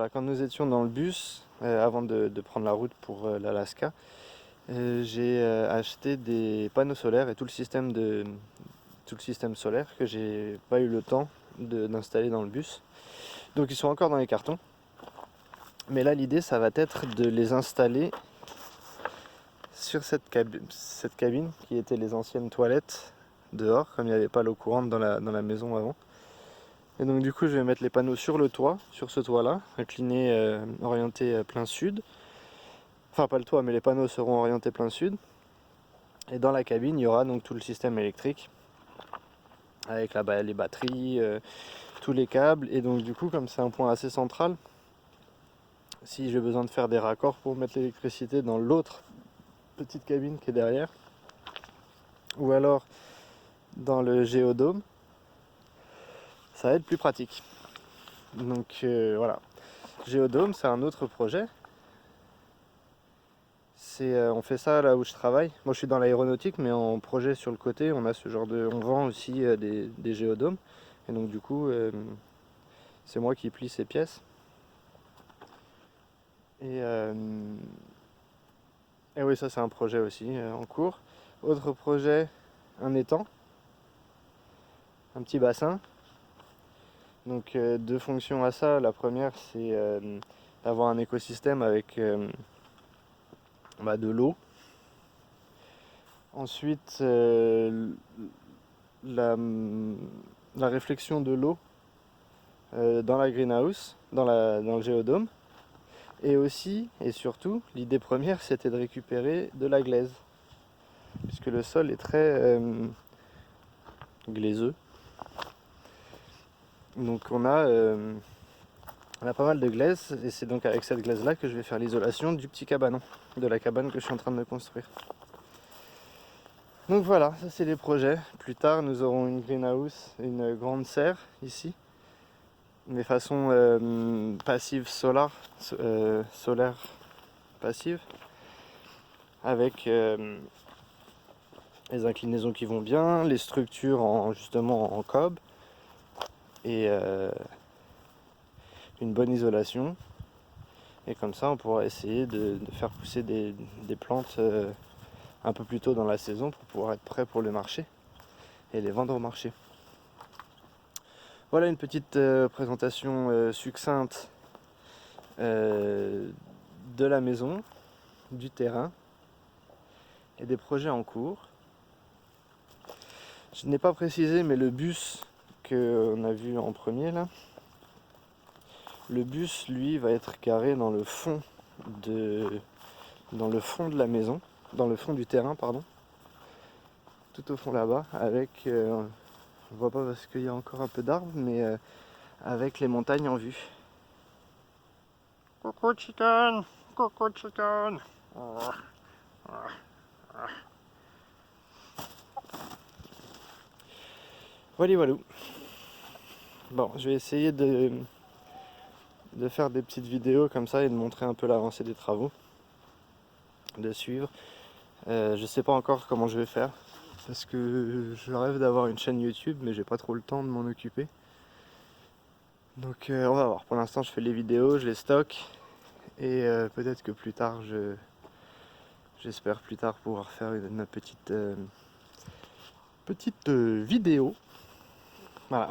voilà, quand nous étions dans le bus, avant de prendre la route pour l'Alaska, j'ai acheté des panneaux solaires et tout le système solaire que j'ai pas eu le temps d'installer dans le bus. Donc ils sont encore dans les cartons. Mais là l'idée ça va être de les installer sur cette cabine qui était les anciennes toilettes dehors, comme il n'y avait pas l'eau courante dans la maison avant. Et donc du coup je vais mettre les panneaux sur le toit, sur ce toit là, incliné, orienté plein sud. Enfin pas le toit mais les panneaux seront orientés plein sud. Et dans la cabine il y aura donc tout le système électrique avec les batteries, tous les câbles. Et donc du coup comme c'est un point assez central, si j'ai besoin de faire des raccords pour mettre l'électricité dans l'autre petite cabine qui est derrière, ou alors dans le géodôme, ça va être plus pratique. Donc voilà. Géodôme, c'est un autre projet. On fait ça là où je travaille. Moi je suis dans l'aéronautique, mais en projet sur le côté, on a ce genre on vend aussi des géodômes. Et donc du coup, c'est moi qui plie ces pièces. Et oui, ça c'est un projet aussi en cours. Autre projet, un étang, un petit bassin. Donc deux fonctions à ça. La première c'est d'avoir un écosystème avec de l'eau. Ensuite la réflexion de l'eau dans la greenhouse, dans le géodôme. Et aussi et surtout, l'idée première c'était de récupérer de la glaise. Puisque le sol est très glaiseux. Donc on a pas mal de glaise et c'est donc avec cette glaise là que je vais faire l'isolation du petit cabanon, de la cabane que je suis en train de construire. Donc voilà, ça c'est les projets. Plus tard nous aurons une greenhouse, une grande serre ici, mais façon passive solaire passive, avec les inclinaisons qui vont bien, les structures justement en cob et une bonne isolation. Et comme ça on pourra essayer de faire pousser des plantes un peu plus tôt dans la saison pour pouvoir être prêt pour le marché et les vendre au marché. Voilà une petite présentation succincte de la maison, du terrain et des projets en cours. Je n'ai pas précisé, mais le bus qu'on a vu en premier là, le bus lui va être garé dans le fond de la maison, dans le fond du terrain pardon, tout au fond là-bas, avec on voit pas parce qu'il y a encore un peu d'arbres, mais avec les montagnes en vue. Coucou chicken, coucou chicken. Voilà. Bon, je vais essayer de faire des petites vidéos comme ça et de montrer un peu l'avancée des travaux, de suivre. Je sais pas encore comment je vais faire parce que je rêve d'avoir une chaîne YouTube, mais j'ai pas trop le temps de m'en occuper. Donc on va voir. Pour l'instant, je fais les vidéos, je les stocke et peut-être que plus tard, j'espère plus tard pouvoir faire une petite vidéo. Voilà.